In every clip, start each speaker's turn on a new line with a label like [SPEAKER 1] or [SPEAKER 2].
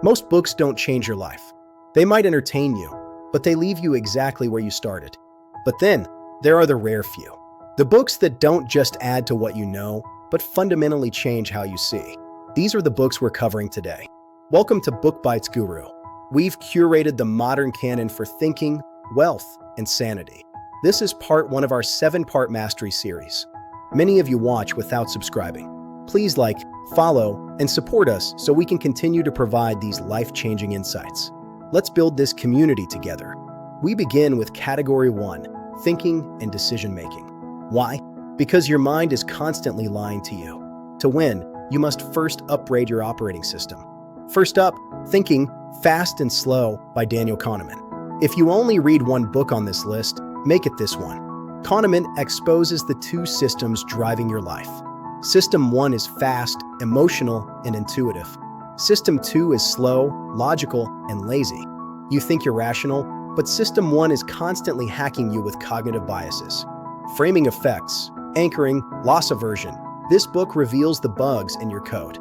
[SPEAKER 1] Most books don't change your life. They might entertain you, but they leave you exactly where you started. But then, there are the rare few. The books that don't just add to what you know, but fundamentally change how you see. These are the books we're covering today. Welcome to Book Bites Guru. We've curated the modern canon for thinking, wealth, and sanity. This is part 1 of our 7-part mastery series. Many of you watch without subscribing. Please like, follow, and support us so we can continue to provide these life-changing insights. Let's build this community together. We begin with Category 1, Thinking and Decision-Making. Why? Because your mind is constantly lying to you. To win, you must first upgrade your operating system. First up, Thinking, Fast and Slow by Daniel Kahneman. If you only read one book on this list, make it this one. Kahneman exposes the 2 systems driving your life. System 1 is fast, emotional, and intuitive. System 2 is slow, logical, and lazy. You think you're rational, but System 1 is constantly hacking you with cognitive biases. Framing effects, anchoring, loss aversion. This book reveals the bugs in your code.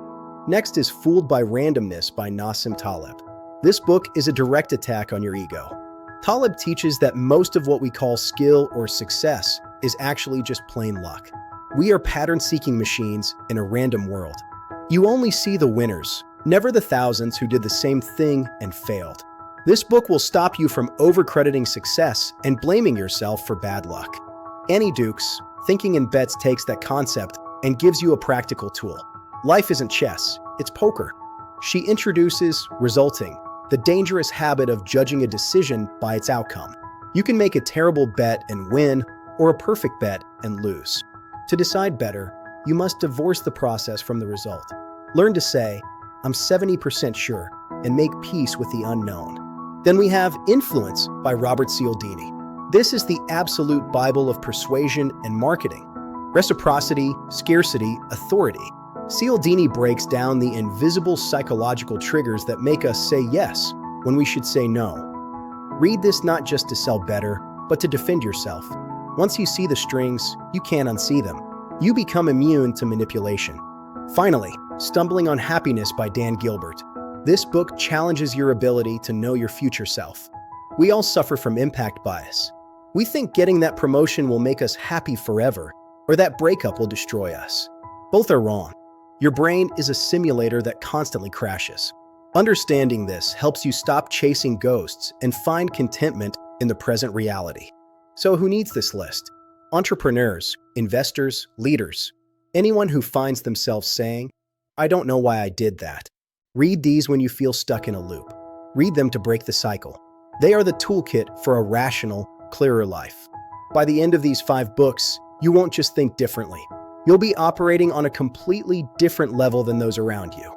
[SPEAKER 1] Next is Fooled by Randomness by Nassim Taleb. This book is a direct attack on your ego. Taleb teaches that most of what we call skill or success is actually just plain luck. We are pattern-seeking machines in a random world. You only see the winners, never the thousands who did the same thing and failed. This book will stop you from overcrediting success and blaming yourself for bad luck. Annie Dukes, Thinking in Bets, takes that concept and gives you a practical tool. Life isn't chess, it's poker. She introduces resulting, the dangerous habit of judging a decision by its outcome. You can make a terrible bet and win, or a perfect bet and lose. To decide better, you must divorce the process from the result. Learn to say, I'm 70% sure, and make peace with the unknown. Then we have Influence by Robert Cialdini. This is the absolute Bible of persuasion and marketing. Reciprocity, scarcity, authority. Cialdini breaks down the invisible psychological triggers that make us say yes when we should say no. Read this not just to sell better, but to defend yourself. Once you see the strings, you can't unsee them. You become immune to manipulation. Finally, Stumbling on Happiness by Dan Gilbert. This book challenges your ability to know your future self. We all suffer from impact bias. We think getting that promotion will make us happy forever, or that breakup will destroy us. Both are wrong. Your brain is a simulator that constantly crashes. Understanding this helps you stop chasing ghosts and find contentment in the present reality. So who needs this list? Entrepreneurs, investors, leaders. Anyone who finds themselves saying, I don't know why I did that. Read these when you feel stuck in a loop. Read them to break the cycle. They are the toolkit for a rational, clearer life. By the end of these 5 books, you won't just think differently. You'll be operating on a completely different level than those around you.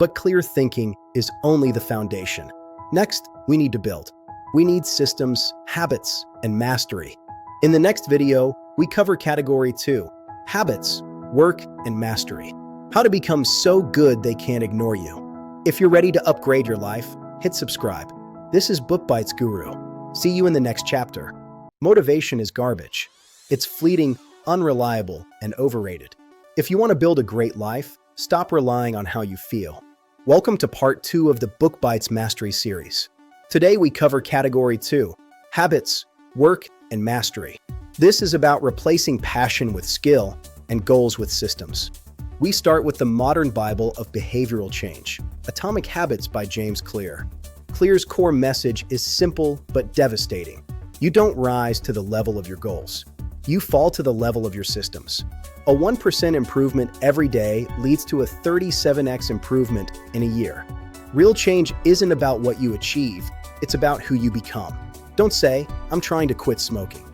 [SPEAKER 1] But clear thinking is only the foundation. Next, we need to build. We need systems, habits, and mastery. In the next video, we cover Category 2, Habits, Work, and Mastery. How to become so good they can't ignore you. If you're ready to upgrade your life, hit subscribe. This is Book Bites Guru. See you in the next chapter. Motivation is garbage. It's fleeting, unreliable, and overrated. If you want to build a great life, stop relying on how you feel. Welcome to Part 2 of the Book Bites Mastery series. Today we cover Category 2, Habits, Work, and Mastery. This is about replacing passion with skill and goals with systems. We start with the modern Bible of behavioral change, Atomic Habits by James Clear. Clear's core message is simple but devastating. You don't rise to the level of your goals. You fall to the level of your systems. A 1% improvement every day leads to a 37x improvement in a year. Real change isn't about what you achieve, it's about who you become. Don't say, I'm trying to quit smoking.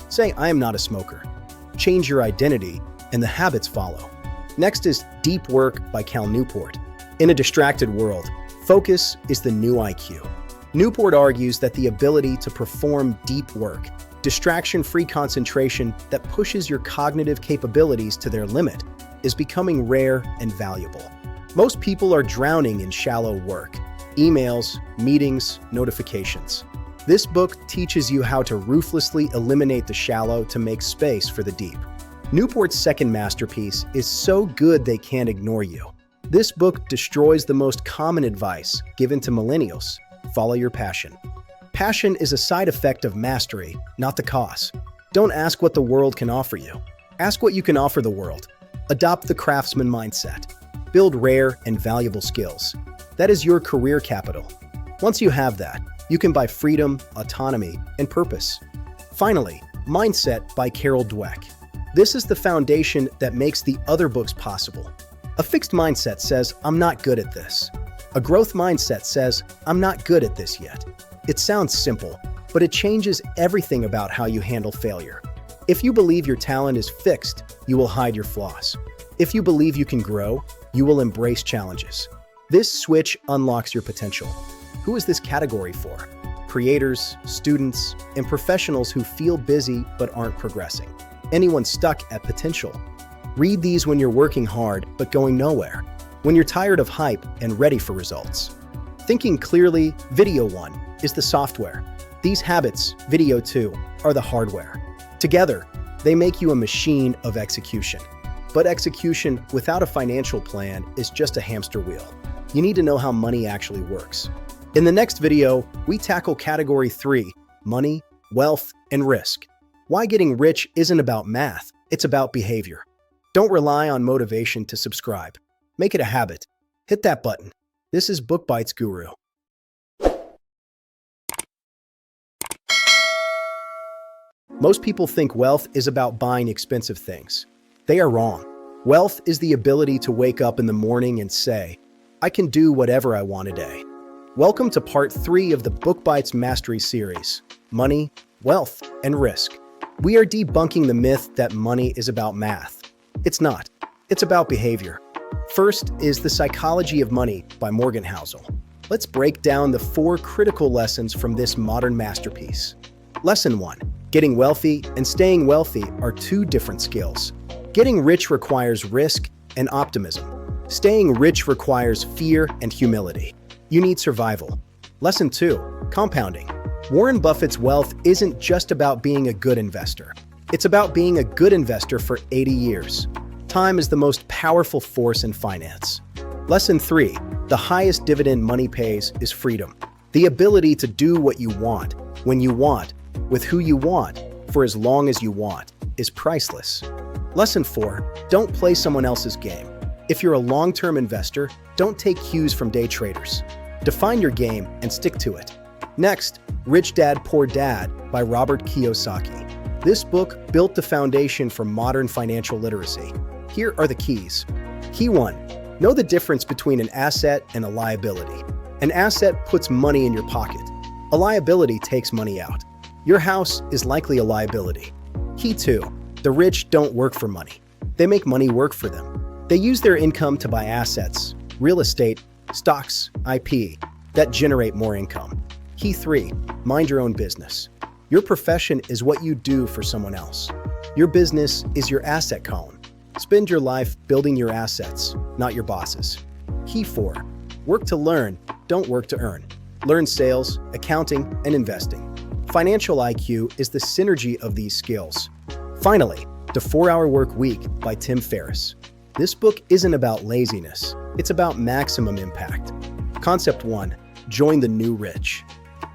[SPEAKER 1] Say, I am not a smoker. Change your identity, and the habits follow. Next is Deep Work by Cal Newport. In a distracted world, focus is the new IQ. Newport argues that the ability to perform deep work, distraction-free concentration that pushes your cognitive capabilities to their limit, is becoming rare and valuable. Most people are drowning in shallow work, emails, meetings, notifications. This book teaches you how to ruthlessly eliminate the shallow to make space for the deep. Newport's second masterpiece is So Good They Can't Ignore You. This book destroys the most common advice given to millennials: follow your passion. Passion is a side effect of mastery, not the cause. Don't ask what the world can offer you. Ask what you can offer the world. Adopt the craftsman mindset. Build rare and valuable skills. That is your career capital. Once you have that, you can buy freedom, autonomy, and purpose. Finally, Mindset by Carol Dweck. This is the foundation that makes the other books possible. A fixed mindset says, I'm not good at this. A growth mindset says, I'm not good at this yet. It sounds simple, but it changes everything about how you handle failure. If you believe your talent is fixed, you will hide your flaws. If you believe you can grow, you will embrace challenges. This switch unlocks your potential. Who is this category for? Creators, students, and professionals who feel busy but aren't progressing. Anyone stuck at potential. Read these when you're working hard but going nowhere. When you're tired of hype and ready for results. Thinking clearly, Video 1 is the software. These habits, Video 2, are the hardware. Together, they make you a machine of execution. But execution without a financial plan is just a hamster wheel. You need to know how money actually works. In the next video, we tackle Category 3, money, wealth, and risk. Why getting rich isn't about math, it's about behavior. Don't rely on motivation to subscribe. Make it a habit. Hit that button. This is Book Bites Guru. Most people think wealth is about buying expensive things. They are wrong. Wealth is the ability to wake up in the morning and say, I can do whatever I want today. Welcome to Part 3 of the Book Bites Mastery series, Money, Wealth, and Risk. We are debunking the myth that money is about math. It's not. It's about behavior. First is The Psychology of Money by Morgan Housel. Let's break down the 4 critical lessons from this modern masterpiece. Lesson 1. Getting wealthy and staying wealthy are 2 different skills. Getting rich requires risk and optimism. Staying rich requires fear and humility. You need survival. Lesson 2. Compounding. Warren Buffett's wealth isn't just about being a good investor. It's about being a good investor for 80 years. Time is the most powerful force in finance. Lesson 3. The highest dividend money pays is freedom. The ability to do what you want, when you want, with who you want, for as long as you want, is priceless. Lesson 4. Don't play someone else's game. If you're a long-term investor, don't take cues from day traders. Define your game and stick to it. Next, Rich Dad, Poor Dad by Robert Kiyosaki. This book built the foundation for modern financial literacy. Here are the keys. Key 1. Know the difference between an asset and a liability. An asset puts money in your pocket. A liability takes money out. Your house is likely a liability. Key 2. The rich don't work for money. They make money work for them. They use their income to buy assets, real estate, stocks, IP, that generate more income. Key 3. Mind your own business. Your profession is what you do for someone else. Your business is your asset column. Spend your life building your assets, not your bosses. Key 4. Work to learn, don't work to earn. Learn sales, accounting, and investing. Financial IQ is the synergy of these skills. Finally, The 4-Hour Work Week by Tim Ferriss. This book isn't about laziness, it's about maximum impact. Concept 1. Join the new rich.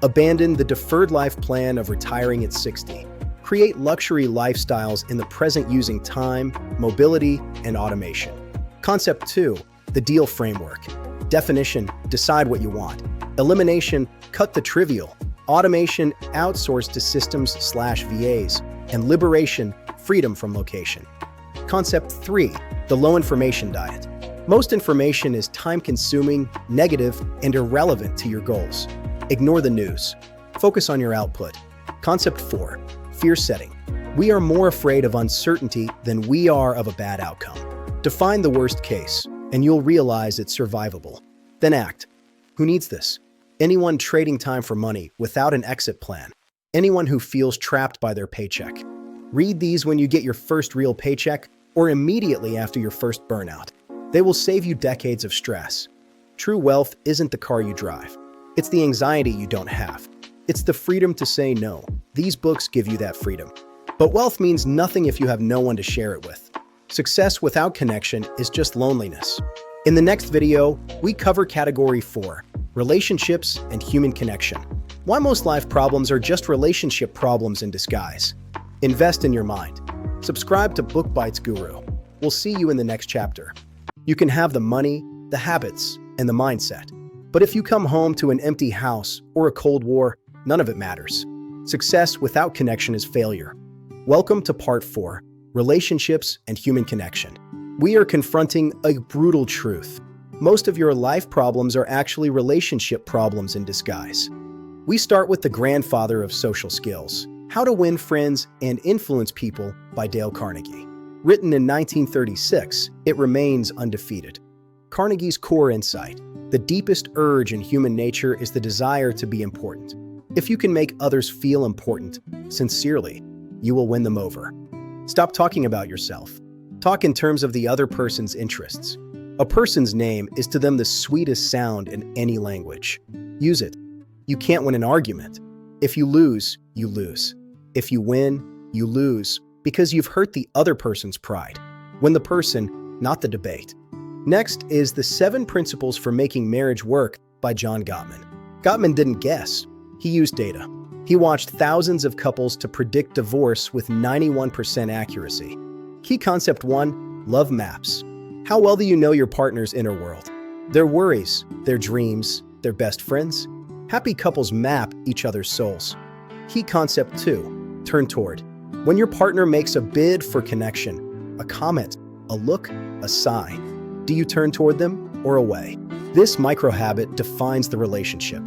[SPEAKER 1] Abandon the deferred life plan of retiring at 60. Create luxury lifestyles in the present using time, mobility, and automation. Concept 2. The deal framework. Definition: decide what you want. Elimination: cut the trivial. Automation: outsource to systems/VAs. And liberation: freedom from location. Concept 3. The low information diet. Most information is time-consuming, negative, and irrelevant to your goals. Ignore the news. Focus on your output. Concept 4. Fear setting. We are more afraid of uncertainty than we are of a bad outcome. Define the worst case, and you'll realize it's survivable. Then act. Who needs this? Anyone trading time for money without an exit plan. Anyone who feels trapped by their paycheck. Read these when you get your first real paycheck or immediately after your first burnout. They will save you decades of stress. True wealth isn't the car you drive. It's the anxiety you don't have. It's the freedom to say no. These books give you that freedom. But wealth means nothing if you have no one to share it with. Success without connection is just loneliness. In the next video, we cover Category 4, relationships and human connection. Why most life problems are just relationship problems in disguise. Invest in your mind. Subscribe to Book Bites Guru. We'll see you in the next chapter. You can have the money, the habits, and the mindset. But if you come home to an empty house or a cold war, none of it matters. Success without connection is failure. Welcome to Part 4, Relationships and Human Connection. We are confronting a brutal truth. Most of your life problems are actually relationship problems in disguise. We start with the grandfather of social skills, How to Win Friends and Influence People by Dale Carnegie. Written in 1936, it remains undefeated. Carnegie's core insight: the deepest urge in human nature is the desire to be important. If you can make others feel important, sincerely, you will win them over. Stop talking about yourself. Talk in terms of the other person's interests. A person's name is to them the sweetest sound in any language. Use it. You can't win an argument. If you lose, you lose. If you win, you lose because you've hurt the other person's pride. Win the person, not the debate. Next is The 7 Principles for Making Marriage Work by John Gottman. Gottman didn't guess. He used data. He watched thousands of couples to predict divorce with 91% accuracy. Key Concept 1, Love Maps. How well do you know your partner's inner world? Their worries, their dreams, their best friends? Happy couples map each other's souls. Key Concept 2, Turn Toward. When your partner makes a bid for connection, a comment, a look, a sigh, do you turn toward them or away? This micro-habit defines the relationship.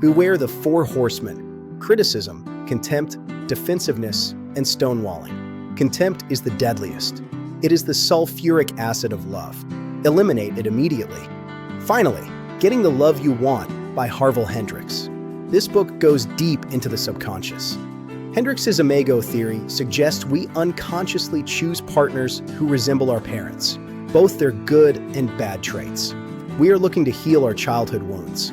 [SPEAKER 1] Beware the 4 horsemen: criticism, contempt, defensiveness, and stonewalling. Contempt is the deadliest. It is the sulfuric acid of love. Eliminate it immediately. Finally, Getting the Love You Want by Harville Hendrix. This book goes deep into the subconscious. Hendrix's imago theory suggests we unconsciously choose partners who resemble our parents, both their good and bad traits. We are looking to heal our childhood wounds.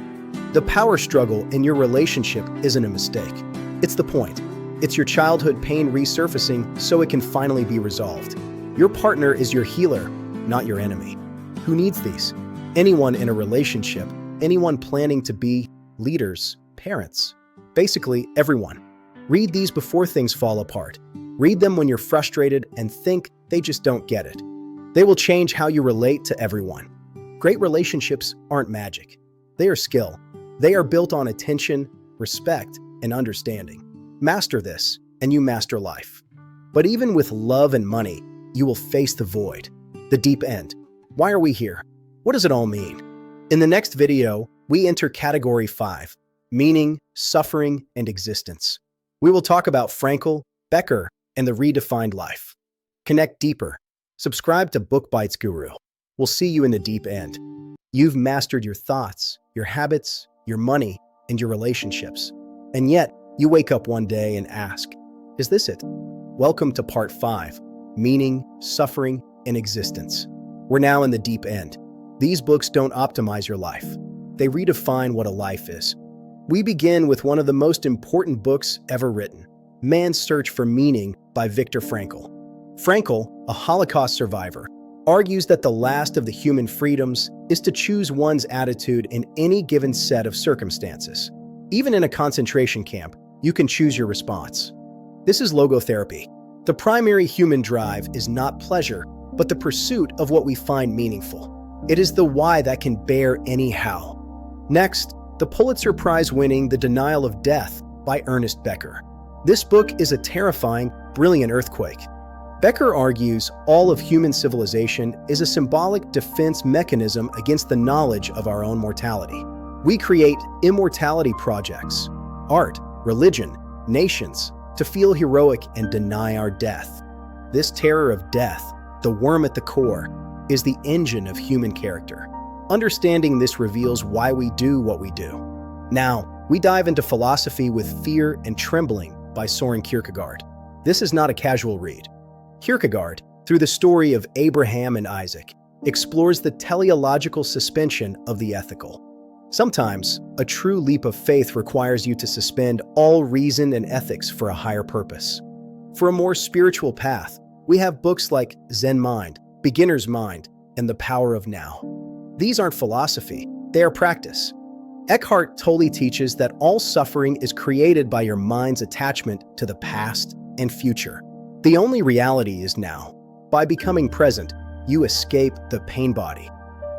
[SPEAKER 1] The power struggle in your relationship isn't a mistake. It's the point. It's your childhood pain resurfacing so it can finally be resolved. Your partner is your healer, not your enemy. Who needs these? Anyone in a relationship, anyone planning to be leaders, parents. Basically, everyone. Read these before things fall apart. Read them when you're frustrated and think they just don't get it. They will change how you relate to everyone. Great relationships aren't magic. They are skill. They are built on attention, respect, and understanding. Master this, and you master life. But even with love and money, you will face the void, the deep end. Why are we here? What does it all mean? In the next video, we enter Category 5, meaning, suffering, and existence. We will talk about Frankl, Becker, and the redefined life. Connect deeper. Subscribe to Book Bites Guru. We'll see you in the deep end. You've mastered your thoughts, your habits, your money, and your relationships. And yet, you wake up one day and ask, is this it? Welcome to Part 5, Meaning, Suffering, and Existence. We're now in the deep end. These books don't optimize your life. They redefine what a life is. We begin with one of the most important books ever written, Man's Search for Meaning by Viktor Frankl. Frankl, a Holocaust survivor, argues that the last of the human freedoms is to choose one's attitude in any given set of circumstances. Even in a concentration camp, you can choose your response. This is logotherapy. The primary human drive is not pleasure, but the pursuit of what we find meaningful. It is the why that can bear any how. Next, the Pulitzer Prize-winning The Denial of Death by Ernest Becker. This book is a terrifying, brilliant earthquake. Becker argues all of human civilization is a symbolic defense mechanism against the knowledge of our own mortality. We create immortality projects, art, religion, nations, to feel heroic and deny our death. This terror of death, the worm at the core, is the engine of human character. Understanding this reveals why we do what we do. Now, we dive into philosophy with Fear and Trembling by Soren Kierkegaard. This is not a casual read. Kierkegaard, through the story of Abraham and Isaac, explores the teleological suspension of the ethical. Sometimes, a true leap of faith requires you to suspend all reason and ethics for a higher purpose. For a more spiritual path, we have books like Zen Mind, Beginner's Mind, and The Power of Now. These aren't philosophy, they are practice. Eckhart Tolle teaches that all suffering is created by your mind's attachment to the past and future. The only reality is now. By becoming present, you escape the pain body.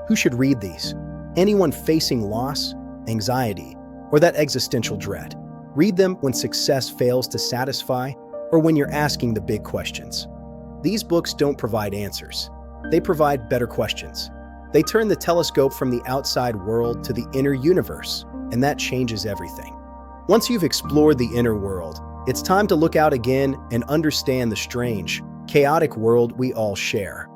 [SPEAKER 1] Who should read these? Anyone facing loss, anxiety, or that existential dread. Read them when success fails to satisfy or when you're asking the big questions. These books don't provide answers. They provide better questions. They turn the telescope from the outside world to the inner universe, and that changes everything. Once you've explored the inner world, it's time to look out again and understand the strange, chaotic world we all share.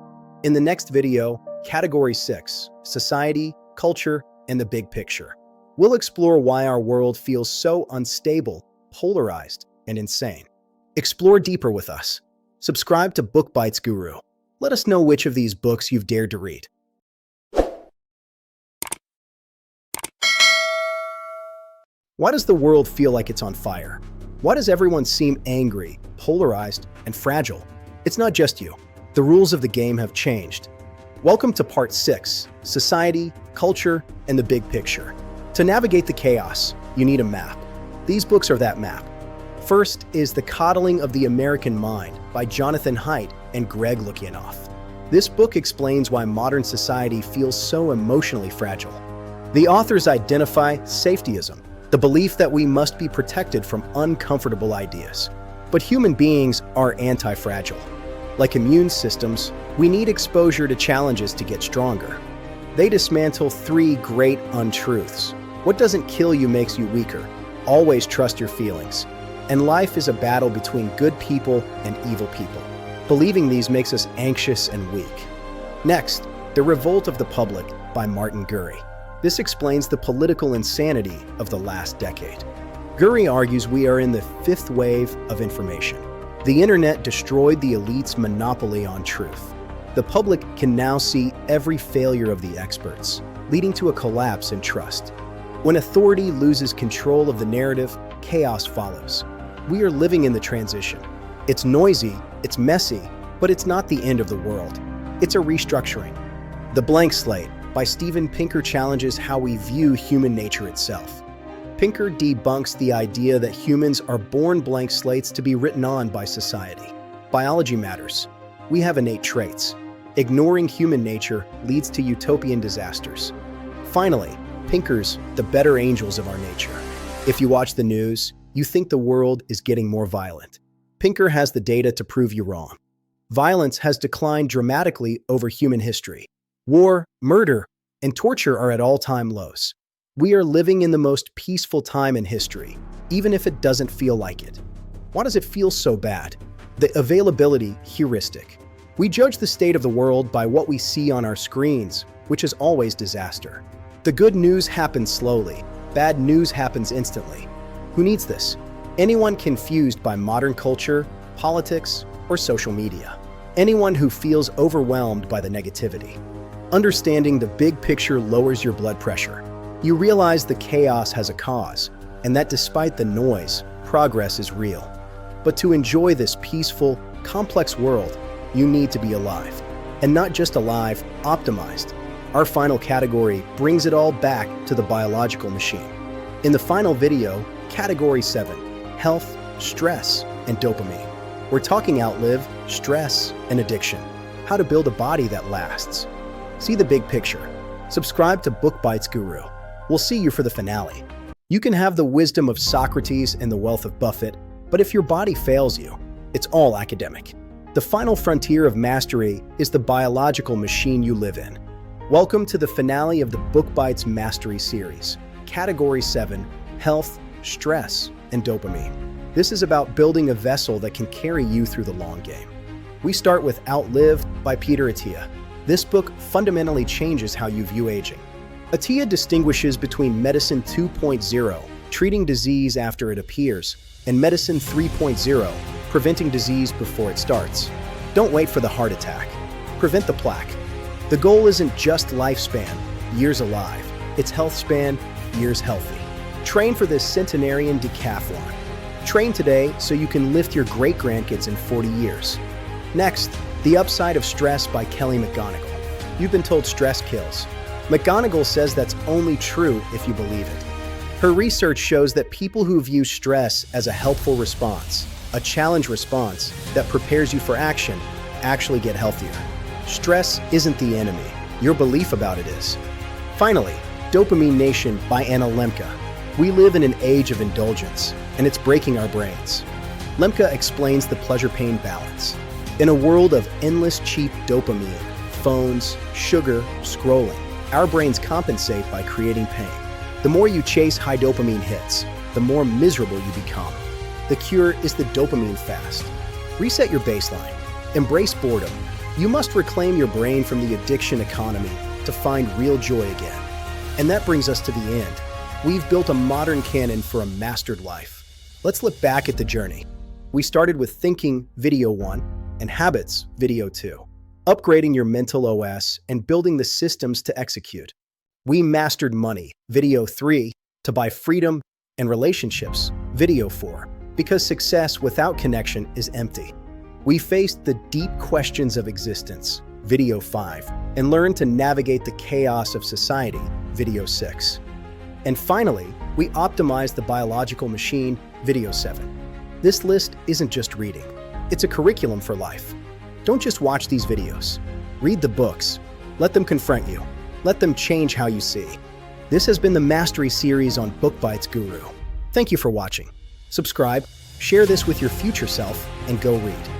[SPEAKER 1] In the next video, Category 6, Society, Culture, and the Big Picture, we'll explore why our world feels so unstable, polarized, and insane. Explore deeper with us. Subscribe to Book Bites Guru. Let us know which of these books you've dared to read. Why does the world feel like it's on fire? Why does everyone seem angry, polarized, and fragile? It's not just you. The rules of the game have changed. Welcome to Part 6, Society, Culture, and the Big Picture. To navigate the chaos, you need a map. These books are that map. First is The Coddling of the American Mind by Jonathan Haidt and Greg Lukianoff. This book explains why modern society feels so emotionally fragile. The authors identify safetyism, the belief that we must be protected from uncomfortable ideas. But human beings are anti-fragile. Like immune systems, we need exposure to challenges to get stronger. They dismantle 3 great untruths. What doesn't kill you makes you weaker. Always trust your feelings. And life is a battle between good people and evil people. Believing these makes us anxious and weak. Next, The Revolt of the Public by Martin Gurri. This explains the political insanity of the last decade. Gurri argues we are in the 5th wave of information. The internet destroyed the elite's monopoly on truth. The public can now see every failure of the experts, leading to a collapse in trust. When authority loses control of the narrative, chaos follows. We are living in the transition. It's noisy, it's messy, but it's not the end of the world. It's a restructuring. The Blank Slate by Steven Pinker challenges how we view human nature itself. Pinker debunks the idea that humans are born blank slates to be written on by society. Biology matters. We have innate traits. Ignoring human nature leads to utopian disasters. Finally, Pinker's The Better Angels of Our Nature. If you watch the news, you think the world is getting more violent. Pinker has the data to prove you wrong. Violence has declined dramatically over human history. War, murder, and torture are at all-time lows. We are living in the most peaceful time in history, even if it doesn't feel like it. Why does it feel so bad? The availability heuristic. We judge the state of the world by what we see on our screens, which is always disaster. The good news happens slowly. Bad news happens instantly. Who needs this? Anyone confused by modern culture, politics, or social media. Anyone who feels overwhelmed by the negativity. Understanding the big picture lowers your blood pressure. You realize the chaos has a cause, and that despite the noise, progress is real. But to enjoy this peaceful, complex world, you need to be alive. And not just alive, optimized. Our final category brings it all back to the biological machine. In the final video, Category 7, Health, Stress, and Dopamine. We're talking outlive, stress, and addiction. How to build a body that lasts. See the big picture. Subscribe to Book Bites Guru. We'll see you for the finale. You can have the wisdom of Socrates and the wealth of Buffett, but if your body fails you, it's all academic. The final frontier of mastery is the biological machine you live in. Welcome to the finale of the Book Bites Mastery series, Category 7, Health, Stress, and Dopamine. This is about building a vessel that can carry you through the long game. We start with Outlive by Peter Attia. This book fundamentally changes how you view aging. Attia distinguishes between Medicine 2.0, treating disease after it appears, and Medicine 3.0, preventing disease before it starts. Don't wait for the heart attack. Prevent the plaque. The goal isn't just lifespan, years alive. It's health span, years healthy. Train for this centenarian decathlon. Train today so you can lift your great-grandkids in 40 years. Next, The Upside of Stress by Kelly McGonigal. You've been told stress kills. McGonagall says that's only true if you believe it. Her research shows that people who view stress as a helpful response, a challenge response that prepares you for action, actually get healthier. Stress isn't the enemy. Your belief about it is. Finally, Dopamine Nation by Anna Lemke. We live in an age of indulgence, and it's breaking our brains. Lemke explains the pleasure-pain balance. In a world of endless cheap dopamine, phones, sugar, scrolling, our brains compensate by creating pain. The more you chase high dopamine hits, the more miserable you become. The cure is the dopamine fast. Reset your baseline. Embrace boredom. You must reclaim your brain from the addiction economy to find real joy again. And that brings us to the end. We've built a modern canon for a mastered life. Let's look back at the journey. We started with thinking, video 1, and habits, video 2. Upgrading your mental OS and building the systems to execute. We mastered money, video 3, to buy freedom and relationships, video 4, because success without connection is empty. We faced the deep questions of existence, video 5, and learned to navigate the chaos of society, video 6. And finally, we optimized the biological machine, video 7. This list isn't just reading, it's a curriculum for life. Don't just watch these videos. Read the books. Let them confront you. Let them change how you see. This has been the Mastery series on Book Bites Guru. Thank you for watching. Subscribe, share this with your future self, and go read.